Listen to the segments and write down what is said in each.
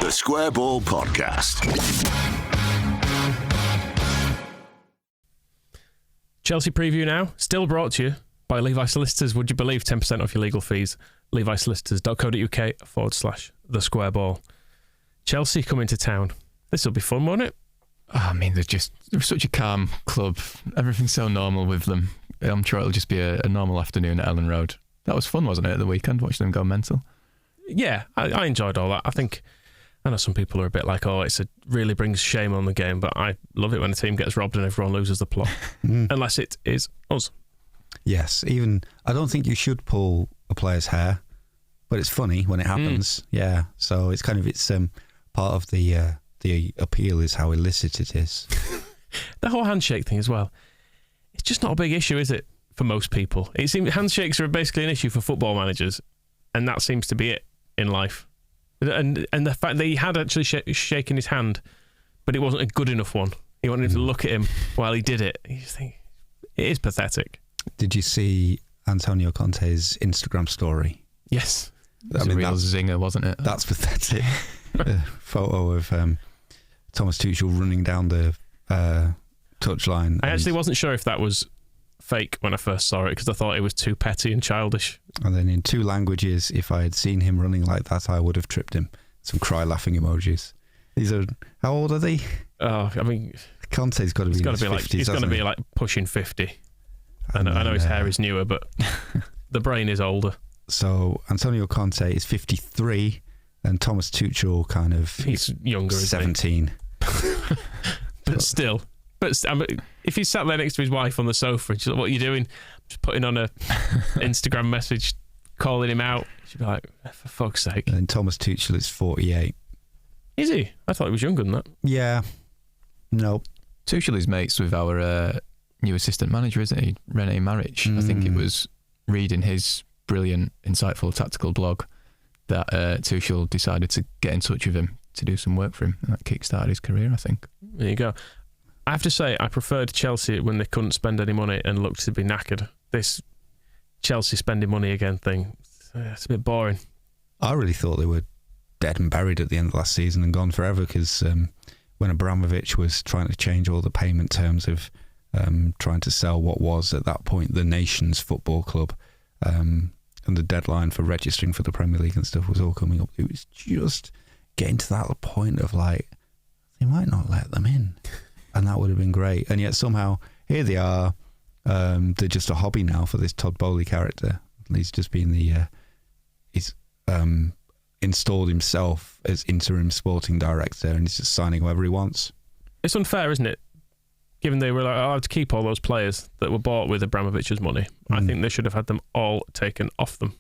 The Square Ball Podcast. Chelsea preview now, still brought to you by Levi Solicitors. Would you believe 10% off your legal fees? levisolicitors.co.uk/The Square Ball. Chelsea coming to town. This will be fun, won't it? I mean, they're such a calm club. Everything's so normal with them. I'm sure it'll just be a normal afternoon at Ellen Road. That was fun, wasn't it, at the weekend, watching them go mental? Yeah, I enjoyed all that. I know some people are a bit like, it really brings shame on the game, but I love it when a team gets robbed and everyone loses the plot. Unless it is us. Yes, I don't think you should pull a player's hair, but it's funny when it happens. Yeah, so it's part of the appeal is how illicit it is. The whole handshake thing as well. It's just not a big issue, is it, for most people? It seems handshakes are basically an issue for football managers, and that seems to be it in life. And the fact that he had actually shaken his hand, but it wasn't a good enough one. He wanted to look at him while he did it. You just think, it is pathetic. Did you see Antonio Conte's Instagram story? Yes. It was a real zinger, wasn't it? That's pathetic. A photo of Thomas Tuchel running down the touchline. I actually wasn't sure if that was fake when I first saw it, because I thought it was too petty and childish. And then in 2 languages, if I had seen him running like that, I would have tripped him. Some cry laughing emojis. How old are they? Oh, I mean, Conte's got to be in his 50s, he's got to be like pushing 50. I know his hair is newer, but the brain is older. So Antonio Conte is 53, and Thomas Tuchel he's younger, 17. But still. But if he sat there next to his wife on the sofa and she's like, "What are you doing?" Just putting on a Instagram message, calling him out. She'd be like, "For fuck's sake." And Thomas Tuchel is 48. Is he? I thought he was younger than that. Yeah. No. Tuchel is mates with our new assistant manager, isn't he? Rene Maric. I think it was reading his brilliant, insightful tactical blog that Tuchel decided to get in touch with him to do some work for him, and that kick-started his career, I think. There you go. I have to say, I preferred Chelsea when they couldn't spend any money and looked to be knackered. This Chelsea spending money again thing, it's a bit boring. I really thought they were dead and buried at the end of last season and gone forever, because when Abramovich was trying to change all the payment terms of trying to sell what was at that point the nation's football club, and the deadline for registering for the Premier League and stuff was all coming up, it was just getting to that point of like, they might not let them in. And that would have been great. And yet somehow, here they are. They're just a hobby now for this Todd Bowley character. He's just been he's installed himself as interim sporting director, and he's just signing whoever he wants. It's unfair, isn't it? Given they were allowed to keep all those players that were bought with Abramovich's money. I think they should have had them all taken off them.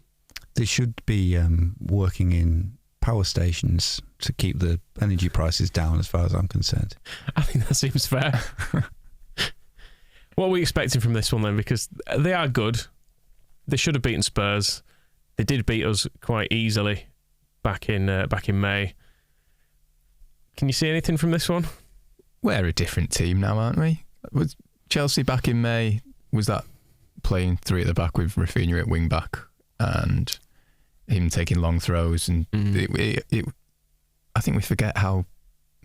They should be working in power stations to keep the energy prices down, as far as I'm concerned. I think that seems fair. What are we expecting from this one then? Because they are good. They should have beaten Spurs. They did beat us quite easily back in May. Can you see anything from this one? We're a different team now, aren't we? Was Chelsea back in May, was that playing 3 at the back with Rafinha at wing back and him taking long throws, and I think we forget how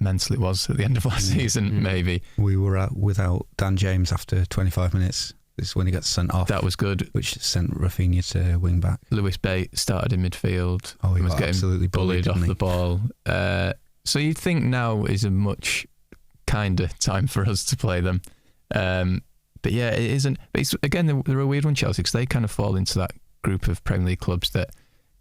mental it was at the end of last season. Maybe we were without Dan James after 25 minutes. This is when he got sent off. That was good, which sent Rafinha to wing back. Lewis Bate started in midfield. He was getting absolutely bullied off the ball. So you'd think now is a much kinder time for us to play them. But yeah, it isn't. But again, they're a weird one, Chelsea, because they kind of fall into that group of Premier League clubs that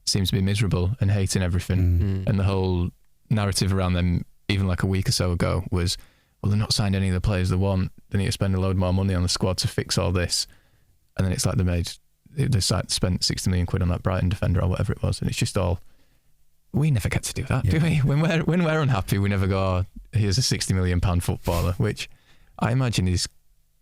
seems to be miserable and hating everything. And the whole narrative around them, even like a week or so ago, was, well, they're not signed any of the players they want. They need to spend a load more money on the squad to fix all this. And then it's like they spent 60 million quid on that Brighton defender or whatever it was. And it's just all, we never get to do that, do we? When we're unhappy, we never go, "Oh, here's a 60 million pound footballer," which I imagine is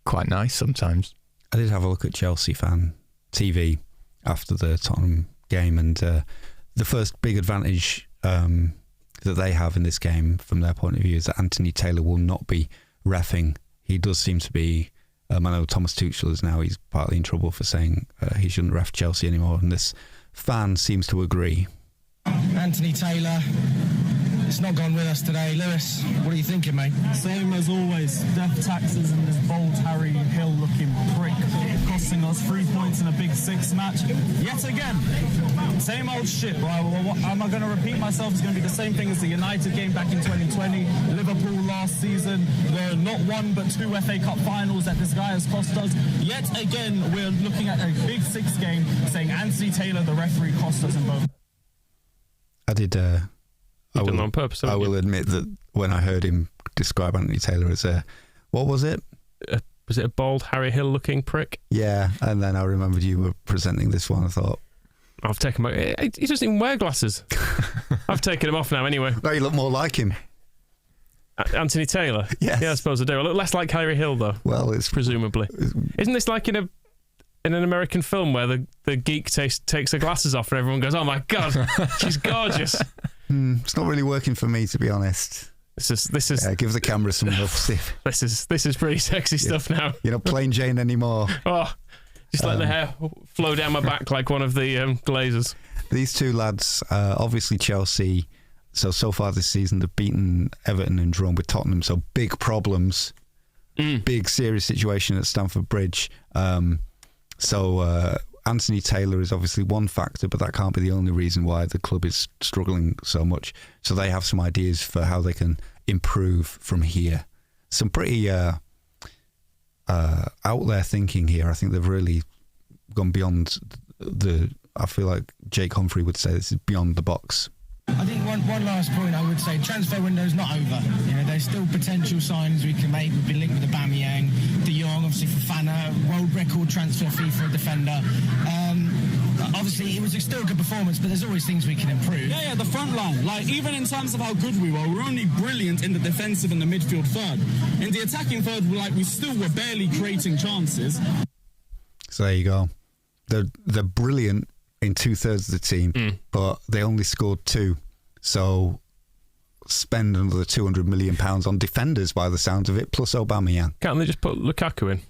quite nice sometimes. I did have a look at Chelsea Fan TV after the Tottenham game, and the first big advantage that they have in this game from their point of view is that Anthony Taylor will not be reffing. He does seem to be, I know Thomas Tuchel is now, he's partly in trouble for saying he shouldn't ref Chelsea anymore, and this fan seems to agree. Anthony Taylor it's not gone with us today. Lewis, what are you thinking, mate? Same as always, death taxes and this bold Harry Hill looking prick costing us 3 points in a Big Six match. Yet again, same old shit, right? What am I going to repeat myself? It's going to be the same thing as the United game back in 2020, Liverpool last season, the not one but 2 FA Cup finals that this guy has cost us. Yet again, we're looking at a Big Six game saying Anthony Taylor, the referee, cost us in both. I did. You've done it on purpose, haven't I will admit that when I heard him describe Anthony Taylor as a, what was it? Was it a bald Harry Hill looking prick? Yeah, and then I remembered you were presenting this one. I thought, I've taken my... He doesn't even wear glasses. I've taken him off now anyway. no, you look more like him. Anthony Taylor? Yes. Yeah, I suppose I do. I look less like Harry Hill, though. Well, it's presumably. Isn't this like in an American film where the geek takes her glasses off and everyone goes, "Oh my God, she's gorgeous." It's not really working for me, to be honest. This is Yeah, give the camera some love, Steve. this is pretty sexy stuff now. You're not plain Jane anymore. Oh, just let the hair flow down my back like one of the Glazers. These two lads, obviously Chelsea. So far this season, they've beaten Everton and drawn with Tottenham. So big problems, big serious situation at Stamford Bridge. Anthony Taylor is obviously one factor, but that can't be the only reason why the club is struggling so much. So they have some ideas for how they can improve from here. Some pretty out there thinking here. I think they've really gone beyond I feel like Jake Humphrey would say this is beyond the box. I think one last point I would say, transfer window's not over. You know, there's still potential signs we can make. We've been linked with Aubameyang, De Jong, obviously Fofana, world record transfer fee for a defender. Obviously, it was still a good performance, but there's always things we can improve. Yeah, the front line. Like, even in terms of how good we were only brilliant in the defensive and the midfield third. In the attacking third, we still were barely creating chances. So there you go. They're brilliant in 2/3 of the team, but they only scored 2. So spend another £200 million on defenders by the sounds of it, plus Aubameyang. Can't they just put Lukaku in?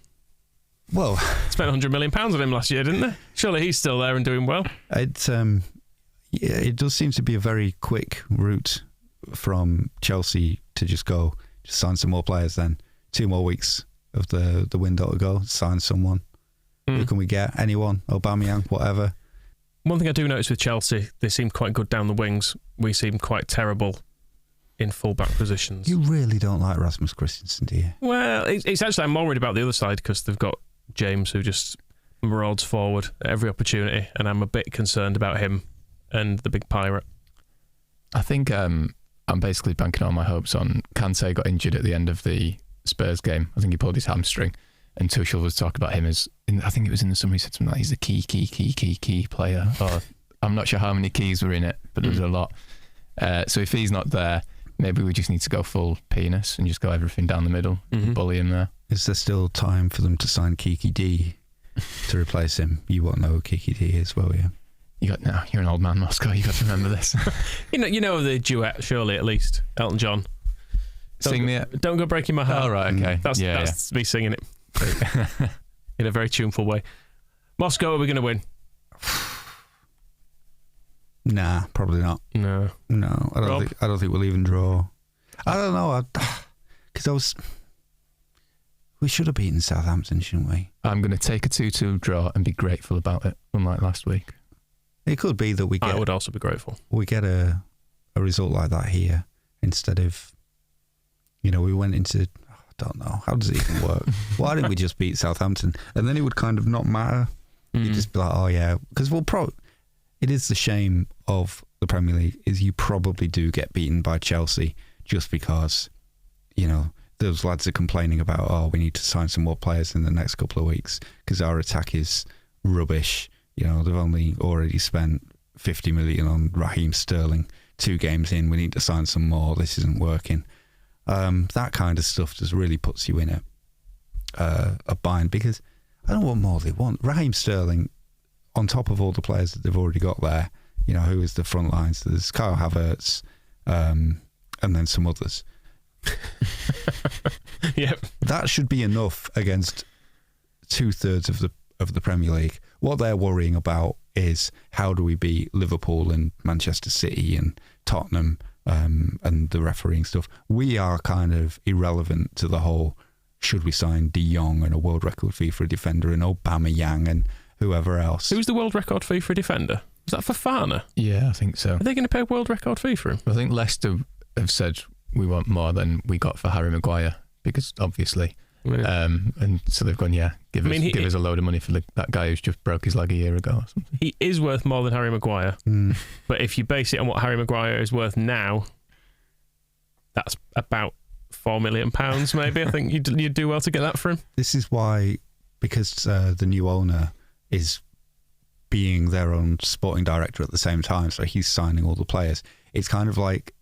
Well, Spent £100 million on him last year, didn't they? Surely he's still there and doing well. it does seem to be a very quick route from Chelsea to just sign some more players then. 2 more weeks of the window to go, sign someone. Who can we get? Anyone? Aubameyang, whatever. One thing I do notice with Chelsea, they seem quite good down the wings. We seem quite terrible in full-back positions. You really don't like Rasmus Christensen, do you? Well, it's actually, I'm more worried about the other side because they've got James who just marauds forward at every opportunity, and I'm a bit concerned about him and the big pirate. I think I'm basically banking all my hopes on Kante got injured at the end of the Spurs game. I think he pulled his hamstring, and Tuchel was talking about him as, I think it was in the summary, he said something like he's a key player. Or I'm not sure how many keys were in it, but there's a lot. So if he's not there, maybe we just need to go full penis and just go everything down the middle, bully him there. Is there still time for them to sign Kiki D to replace him? You won't know who Kiki D is, will you? You're an old man, Moscow. You got to remember this. You know the duet, surely, at least. Elton John. Sing me. Don't go breaking my heart. Oh, right, okay. That's me singing it in a very tuneful way. Moscow, are we going to win? Nah, probably not. No. I don't think we'll even draw. I don't know, because we should have beaten Southampton, shouldn't we? I'm going to take a 2-2 draw and be grateful about it, unlike last week. It could be that I would also be grateful. We get a result like that here instead of, we went into, I don't know, how does it even work? Why didn't we just beat Southampton? And then it would kind of not matter. You'd just be like, oh yeah, because it is the shame of the Premier League is you probably do get beaten by Chelsea just because, those lads are complaining about, we need to sign some more players in the next couple of weeks because our attack is rubbish. They've only already spent 50 million on Raheem Sterling 2 games in. We need to sign some more. This isn't working. That kind of stuff just really puts you in a bind because I don't know what more they want. Raheem Sterling, on top of all the players that they've already got there, who is the front lines? There's Kyle Havertz, and then some others. Yep. That should be enough against 2/3 of the Premier League. What they're worrying about is how do we beat Liverpool and Manchester City and Tottenham and the refereeing stuff. We are kind of irrelevant to the whole, should we sign De Jong and a world record fee for a defender and Aubameyang and whoever else. Who's the world record fee for a defender? Was that Fofana? Yeah, I think so. Are they going to pay a world record fee for him? I think Leicester have said we want more than we got for Harry Maguire, because obviously. And so they've gone, give us a load of money for that guy who's just broke his leg a year ago or something. He is worth more than Harry Maguire. But if you base it on what Harry Maguire is worth now, that's about £4 million maybe. I think you'd do well to get that for him. This is why, because the new owner is being their own sporting director at the same time, so he's signing all the players. It's kind of like,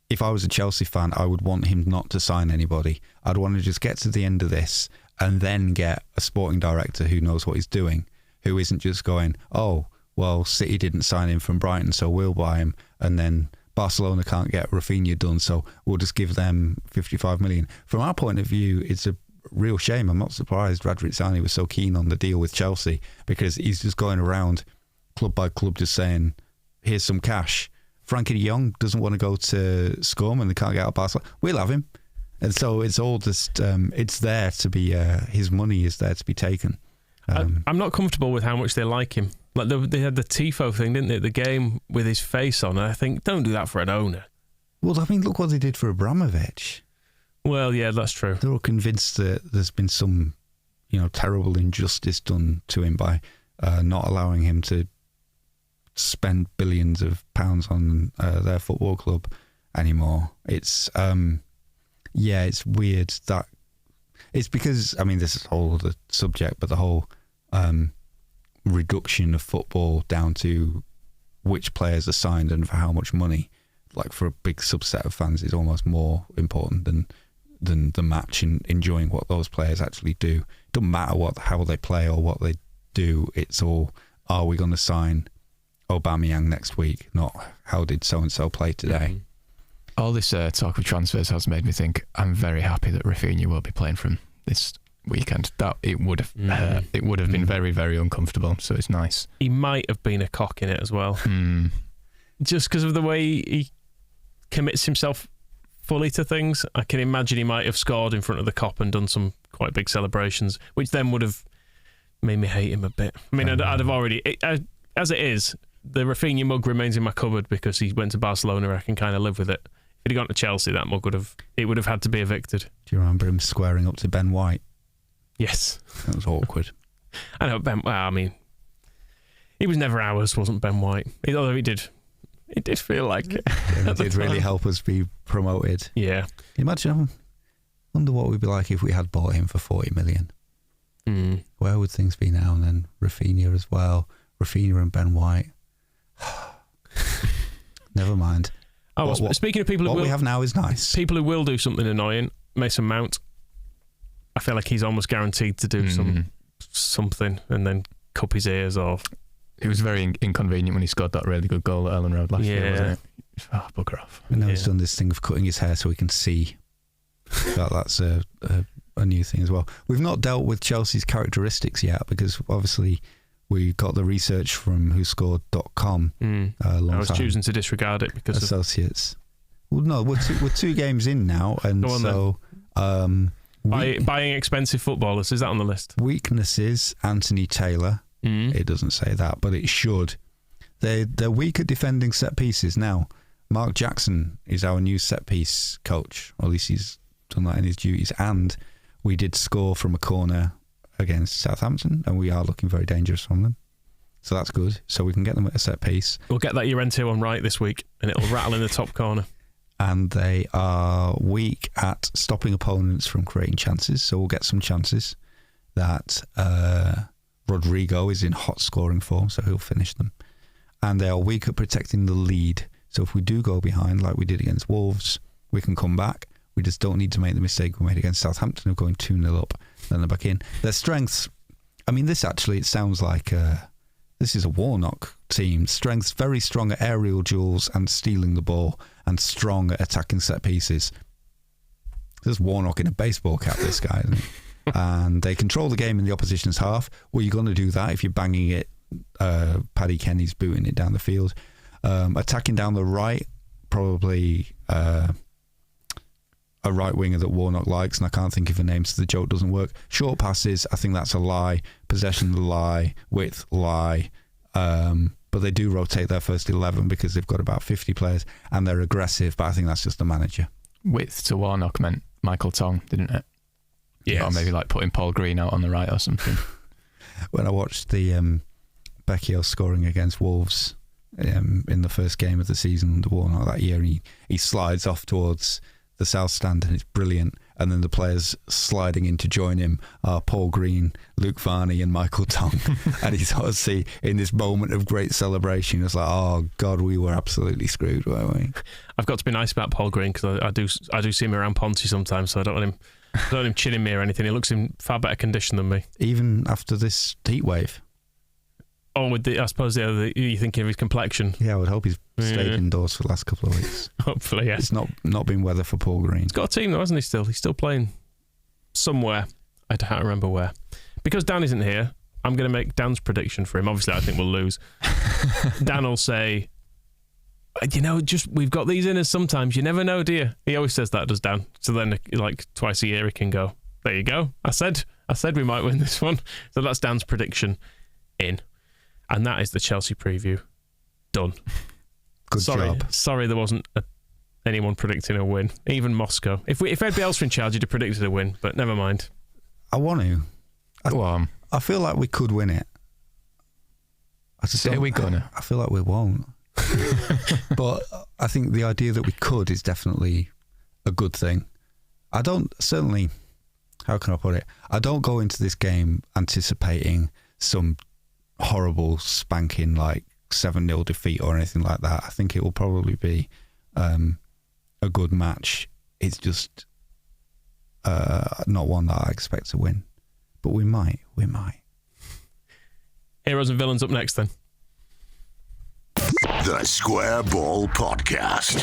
if I was a Chelsea fan, I would want him not to sign anybody. I'd want to just get to the end of this and then get a sporting director who knows what he's doing, who isn't just going, oh, well, City didn't sign him from Brighton, so we'll buy him, and then Barcelona can't get Rafinha done, so we'll just give them 55 million. From our point of view, it's a real shame. I'm not surprised Radrizzani was so keen on the deal with Chelsea, because he's just going around club by club just saying, here's some cash. Frankie de Jong doesn't want to go to Scum and they can't get out of Barcelona. We'll have him. And so it's all just, it's there to be, his money is there to be taken. I'm not comfortable with how much they like him. Like they had the Tifo thing, didn't they? The game with his face on. I think, don't do that for an owner. Well, I mean, look what they did for Abramovich. Well, yeah, that's true. They're all convinced that there's been some, terrible injustice done to him by not allowing him to spend billions of pounds on their football club anymore. It's it's weird that it's because, I mean, this is a whole other subject, but the whole reduction of football down to which players are signed and for how much money, like for a big subset of fans, is almost more important than the match and enjoying what those players actually do. It doesn't matter how they play or what they do. It's all, are we going to sign Aubameyang next week, not how did so-and-so play today. All this talk of transfers has made me think I'm very happy that Rafinha will be playing from this weekend. That it would have been very, very uncomfortable, so it's nice. He might have been a cock in it as well. Just because of the way he commits himself fully to things. I can imagine he might have scored in front of the Kop and done some quite big celebrations, which then would have made me hate him a bit. I mean, I'd have already... as it is, the Rafinha mug remains in my cupboard because he went to Barcelona. I can kind of live with it. If he'd gone to Chelsea, that mug would have had to be evicted. Do you remember him squaring up to Ben White? Yes. That was awkward. I know, I mean, he was never ours, wasn't Ben White? Although it did feel like it. It did really help us be promoted. Yeah. Imagine, I wonder what we'd be like if we had bought him for 40 million. Where would things be now? And then Rafinha as well. Rafinha and Ben White. Never mind. Oh, speaking of people who we have now is nice. People who will do something annoying, Mason Mount. I feel like he's almost guaranteed to do something and then cup his ears off. It was very inconvenient when he scored that really good goal at Ellen Road last year, wasn't it? Oh, bugger off. And now he's done this thing of cutting his hair so he can see. That's a new thing as well. We've not dealt with Chelsea's characteristics yet because obviously we got the research from WhoScored.com a long time. I was choosing to disregard it because associates. Well, no, we're two games in now, and buying expensive footballers, is that on the list? Weaknesses: Anthony Taylor. It doesn't say that, but it should. They're weak at defending set pieces now. Mark Jackson is our new set piece coach, or at least he's done that in his duties. And we did score from a corner against Southampton, and we are looking very dangerous from them. So that's good. So we can get them at a set piece. We'll get that Llorente one right this week, and it'll rattle in the top corner. And they are weak at stopping opponents from creating chances, so we'll get some chances. That Rodrigo is in hot scoring form, so he'll finish them. And they are weak at protecting the lead. So if we do go behind, like we did against Wolves, we can come back. We just don't need to make the mistake we made against Southampton of going 2-0 up, then they're back in. Their strengths, I mean, this actually, it sounds like this is a Warnock team. Strengths, very strong at aerial duels and stealing the ball, and strong at attacking set pieces. There's Warnock in a baseball cap, this guy, isn't he? And they control the game in the opposition's half. Well, you're going to do that if you're banging it. Paddy Kenny's booting it down the field. Attacking down the right, probably a right winger that Warnock likes, and I can't think of a name, so the joke doesn't work. Short passes, I think that's a lie. Possession, lie. Width, lie. But they do rotate their first 11 because they've got about 50 players, and they're aggressive, but I think that's just the manager. Width to Warnock meant Michael Tong, didn't it? Yes. Or maybe like putting Paul Green out on the right or something. When I watched the Becchio scoring against Wolves in the first game of the season under Warnock that year, he slides off towards the south stand and it's brilliant, and then the players sliding in to join him are Paul Green, Luke Varney and Michael Tong. And you sort of see in this moment of great celebration, it's like, oh God, we were absolutely screwed, weren't we? I've got to be nice about Paul Green because I do see him around Ponty sometimes, so I don't want him chinning me or anything. He looks in far better condition than me. Even after this heat wave. Oh, I suppose you're thinking of his complexion. Yeah, I would hope he's stayed indoors for the last couple of weeks. Hopefully, yes. It's not been weather for Paul Green. He's got a team though, hasn't he still? He's still playing somewhere. I can't remember where. Because Dan isn't here, I'm going to make Dan's prediction for him. Obviously, I think we'll lose. Dan will say, we've got these inners sometimes. You never know, do you? He always says that, does Dan? So then, like, twice a year, he can go, there you go. I said we might win this one. So that's Dan's prediction in. And that is the Chelsea preview. Done. Good job. Sorry there wasn't anyone predicting a win. Even Moscow. If Ed Bielsa were in charge, he'd have predicted a win, but never mind. I want to. Go on. I feel like we could win it. Say we're gonna. I feel like we won't. But I think the idea that we could is definitely a good thing. I don't, certainly, how can I put it? I don't go into this game anticipating some horrible spanking like 7-0 defeat or anything like that. I think it will probably be a good match. It's just not one that I expect to win. But we might. Heroes and villains up next then. The Square Ball Podcast.